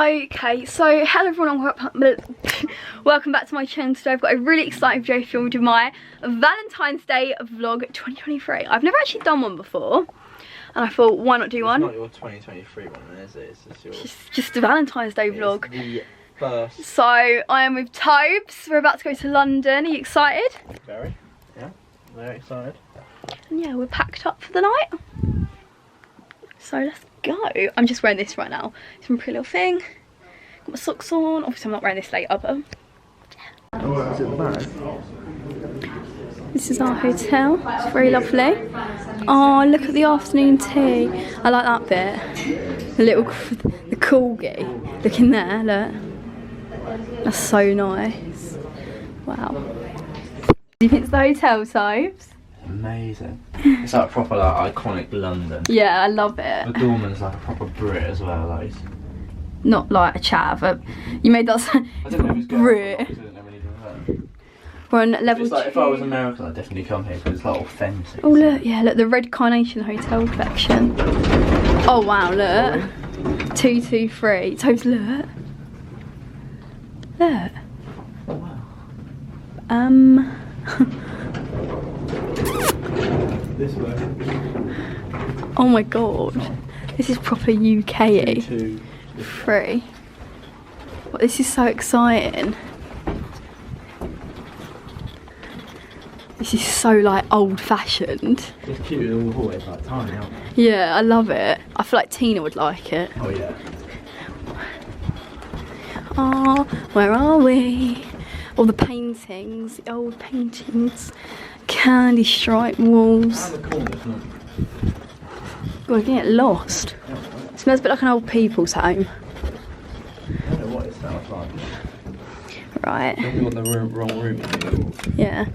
Okay, so hello everyone and welcome back to my channel. Today I've got a really exciting video filmed with my Valentine's Day vlog 2023. I've never actually done one before, and I thought, why not do one? It's not your 2023 one, is it? It's just a Valentine's Day vlog. The first. So I am with Tobes. We're about to go to London. Are you excited? Very. Yeah, very excited. And yeah, we're packed up for the night. So let's go. I'm just wearing this right now. It's from Pretty Little Thing. Got my socks on. Obviously I'm not wearing this later, but yeah. Oh, is it the bag? This is our hotel. It's very lovely. Oh, look at the afternoon tea. I like that bit. The corgi. Look in there, look. That's so nice. Wow. Do you think it's the hotel, Tobes? Amazing. It's like proper like iconic London. Yeah, I love it. The doorman's like a proper Brit as well, like. Not like a chav, but you made that sound. I don't know if it's Brit. We're on level 2. Like, if I was American, I'd definitely come here because it's like authentic. Oh look, yeah, look, the Red Carnation Hotel collection. Oh wow, look. 223. Tobes, look. Look. Oh wow. This way. Oh my god. This is proper UK-y. 2, 3. Well, this is so exciting. This is so like old-fashioned. It's cute in all the hallways, like tiny, aren't they? Yeah, I love it. I feel like Tina would like it. Oh yeah. Oh, where are we? All the paintings, the old paintings. Candy stripe walls. Around the corner, it's not. God, I get lost. It smells a bit like an old people's home. I don't know what it smells like. Right. Maybe on the wrong room. Yeah.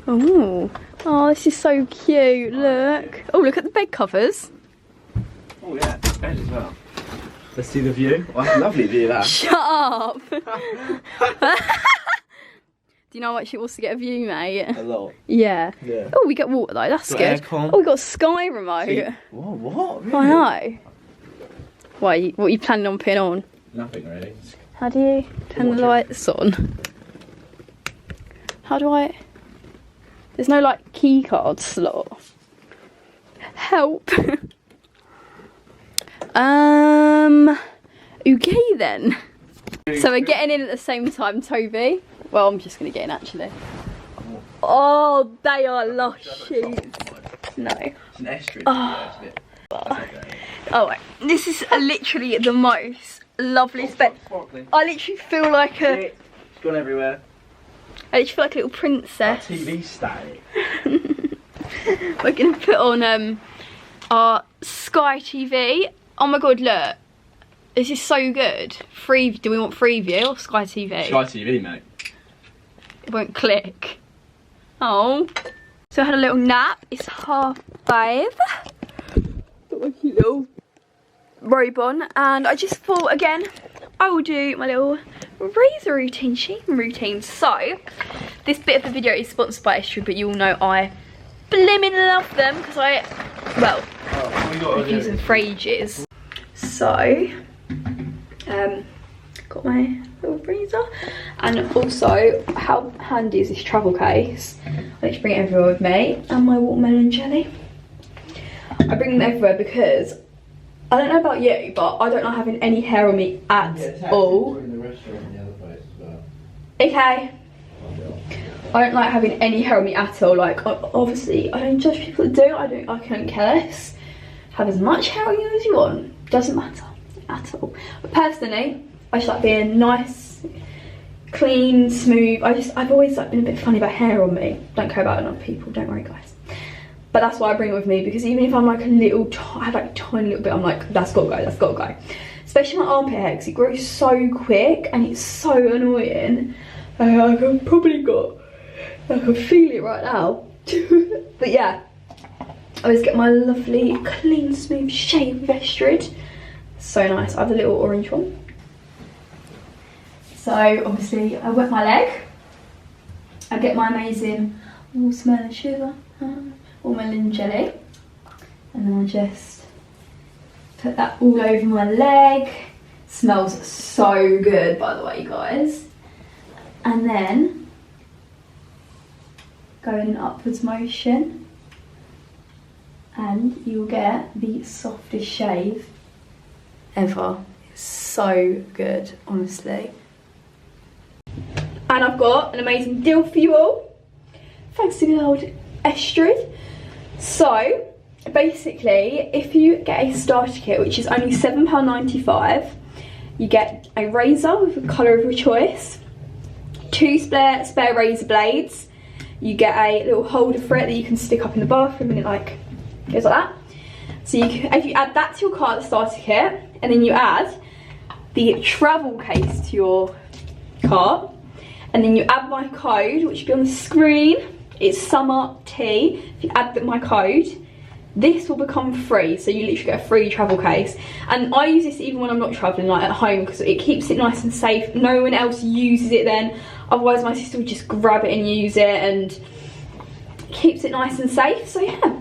Oh, oh, this is so cute. Look. Oh, look at the bed covers. Oh yeah, bed as well. Let's see the view. Oh, that's a lovely view, that. Shut up. Do you know how much it was to get a view, mate? A lot. Yeah. Yeah. Oh, we get water though. That's Got good. aircon. Oh, we got a Sky remote. See? Whoa, what? Really? I know. What are you planning on putting on? Nothing really. How do you turn the lights on? How do I? There's no like key card slot. Help. Okay then. So we're getting in at the same time, Toby. Well, I'm just gonna get in actually. Oh, they are lush sheets. No. It's an estuary. Oh. Okay. Oh wait, this is literally the most lovely bed. I literally feel like a. It's gone everywhere. I literally feel like a little princess. TV static. We're gonna put on our Sky TV. Oh my god, look. This is so good. Free. Do we want Freeview or Sky TV? Sky TV, mate. It won't click. Oh. So I had a little nap. It's 5:30. Got my cute little robe on, and I just thought again I will do my little razor routine, shaving routine. So this bit of the video is sponsored by Estrie, but you all know I blimmin' love them because I've used them for ages. So got my little razor, and also how handy is this travel case? I like to bring it everywhere with me, and my watermelon jelly. I bring them everywhere because I don't know about you, but I don't like having any hair on me at all. Okay. I don't like having any hair on me at all. Like, obviously, I don't judge people that do. I can't care less. Have as much hair on you as you want. Doesn't matter at all. But personally, I just like being nice, clean, smooth. I've always like been a bit funny about hair on me. Don't care about it on other people. Don't worry, guys. But that's why I bring it with me, because even if I'm like a little, I have like a tiny little bit, I'm like, that's gotta go, that's gotta go. Especially my armpit hair, because it grows so quick and it's so annoying. I can probably I can feel it right now. But yeah, I always get my lovely, clean, smooth shave vested. So nice. I have the little orange one. So obviously I wet my leg. I get my amazing watermelon sugar. Watermelon jelly, and then I just put that all over my leg, Smells so good, by the way, guys. And then go in an upwards motion and you'll get the softest shave ever. It's so good, honestly. And I've got an amazing deal for you all, thanks to good old Estrid. So basically, if you get a starter kit, which is only £7.95, you get a razor with the colour of your choice, 2 spare razor blades, you get a little holder for it that you can stick up in the bathroom and it like goes like that. So if you add that to your cart, the starter kit, and then you add the travel case to your cart, and then you add my code, which will be on the screen, it's SUMMERT. If you add my code, this will become free, so you literally get a free travel case. And I use this even when I'm not travelling, like at home, because it keeps it nice and safe. No one else uses it then, otherwise my sister would just grab it and use it, and keeps it nice and safe. So yeah,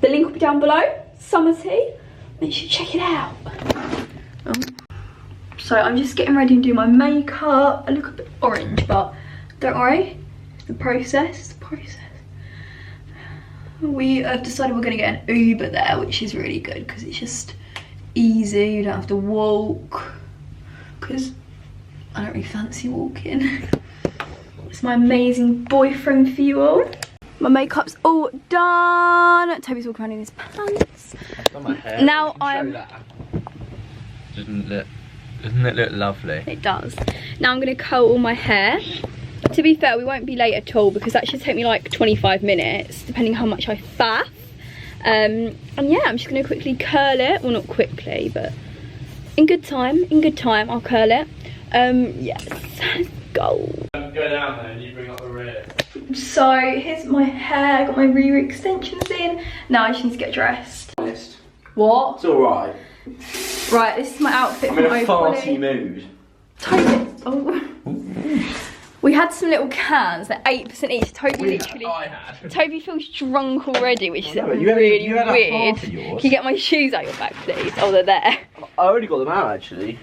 the link will be down below, SUMMERT, make sure you check it out. So I'm just getting ready and doing my makeup. I look a bit orange, but don't worry, it's the process, We have decided we're going to get an Uber there, which is really good because it's just easy, you don't have to walk, because I don't really fancy walking. It's my amazing boyfriend for you all. My makeup's all done. Toby's walking around in his pants. I've done my hair. Now I'm... Doesn't it look lovely? It does. Now I'm going to curl all my hair. To be fair, we won't be late at all because that should take me like 25 minutes, depending how much I faff. And yeah, I'm just going to quickly curl it. Well, not quickly, but in good time, I'll curl it. Yes, let's go. Go down there and you bring up the rear. So here's my hair, I got my rear extensions in. Now I just need to get dressed. Honest. What? It's alright. Right, this is my outfit. I'm in a farty mood. Toby, oh. We had some little cans, they're 8% each. Toby literally, Toby feels drunk already, which is really weird. Can you get my shoes out your bag, please? Oh, they're there. I already got them out, actually.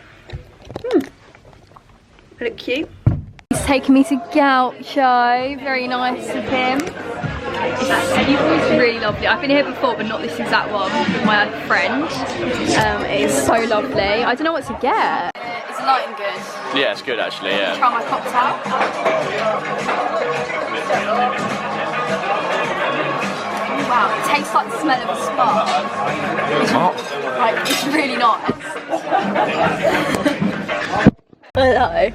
They look cute. He's taking me to Gaucho, very nice of him. It's really lovely. I've been here before, but not this exact one, with my friend. It's so lovely. I don't know what to get. Is the lighting good? Yeah, it's good actually, yeah. Try my cocktail. Wow, it tastes like the smell of a spa. Like, it's really nice. Hello.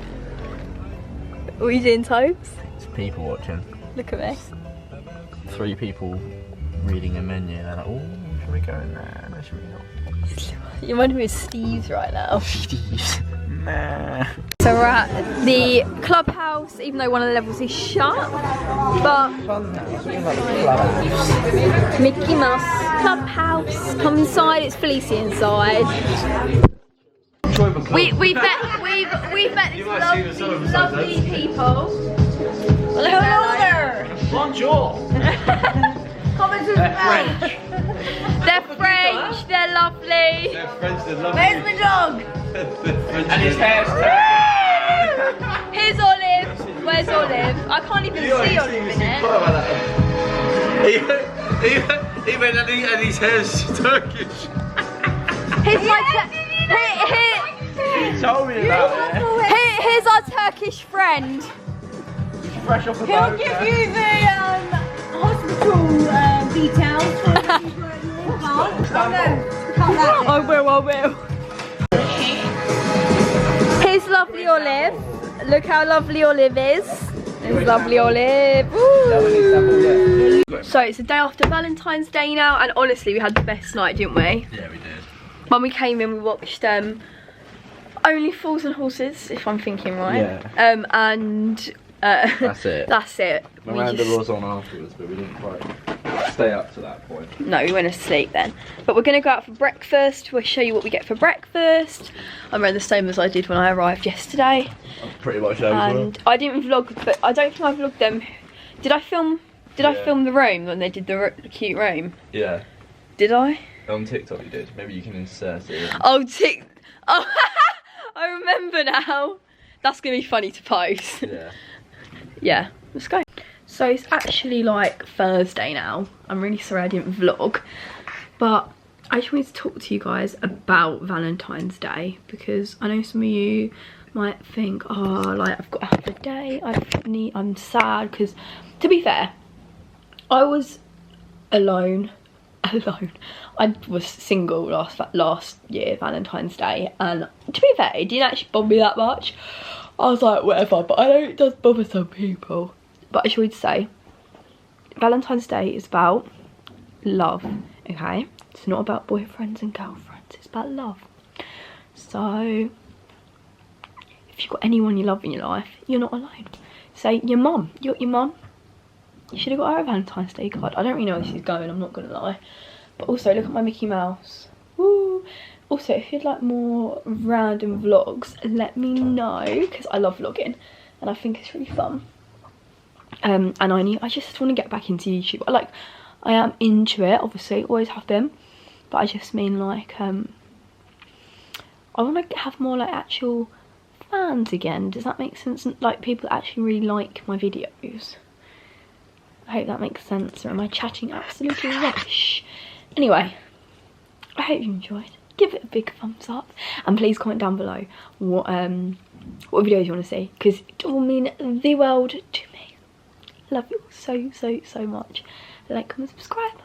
What are you doing, Tobes? It's people watching. Look at me. 3 people reading a menu. They're like, oh, should we go in there? No, should we not? You're reminding me of Steve's right now. Steve's. Nah. So we're at the clubhouse, even though one of the levels is shut. But Mickey Mouse clubhouse. Come inside. It's Felicia inside. We've met these lovely people. Well, hello there. Bonjour. They're French. They're French. They're lovely. They're French. They're lovely. Where's my dog? And his hair's Here's Olive. Where's Olive? I can't even see Olive in it. He went and his hair's Turkish. Here's my He told me about it. Here's our Turkish friend. Fresh off the He'll boat. give you the hospital details for I will. Here's lovely Olive. Look how lovely Olive is. There's lovely Olive. Ooh. So it's the day after Valentine's Day now, and honestly we had the best night, didn't we? Yeah, we did. When we came in, we watched Only Fools and Horses, if I'm thinking right. Yeah. And that's it. That's it. Miranda was on afterwards, but we didn't quite stay up to that point. No, we went to sleep then. But we're going to go out for breakfast. We'll show you what we get for breakfast. I'm wearing the same as I did when I arrived yesterday. Pretty much over. And I didn't vlog, but I don't think I vlogged them. Did I film? I film the room when they did the cute room? Yeah. Did I? On TikTok you did. Maybe you can insert it. Oh, Oh, I remember now. That's gonna be funny to post. Yeah. Yeah, let's go. So it's actually like Thursday now. I'm really sorry I didn't vlog, but I just wanted to talk to you guys about Valentine's Day, because I know some of you might think, oh, like I've got to have a day, I'm sad, because to be fair, I was alone. I was single last year, Valentine's Day, and to be fair, it didn't actually bother me that much. I was like, whatever, but I know it does bother some people. But I just wanted to say, Valentine's Day is about love, okay? It's not about boyfriends and girlfriends, it's about love. So, if you've got anyone you love in your life, you're not alone. Say, your mum, you got your mum? You should have got her a Valentine's Day card. I don't really know where she's going, I'm not gonna lie. But also, look at my Mickey Mouse. Woo! Also, if you'd like more random vlogs, let me know, because I love vlogging and I think it's really fun. And I just want to get back into YouTube. I am into it, obviously, always have been, but I just mean like I want to have more like actual fans again. Does that make sense? Like people actually really like my videos. I hope that makes sense, or am I chatting absolutely rubbish? Anyway, I hope you enjoyed. Give it a big thumbs up, and please comment down below what videos you want to see, because it all mean the world to me. Love you all so much. Like, comment, subscribe.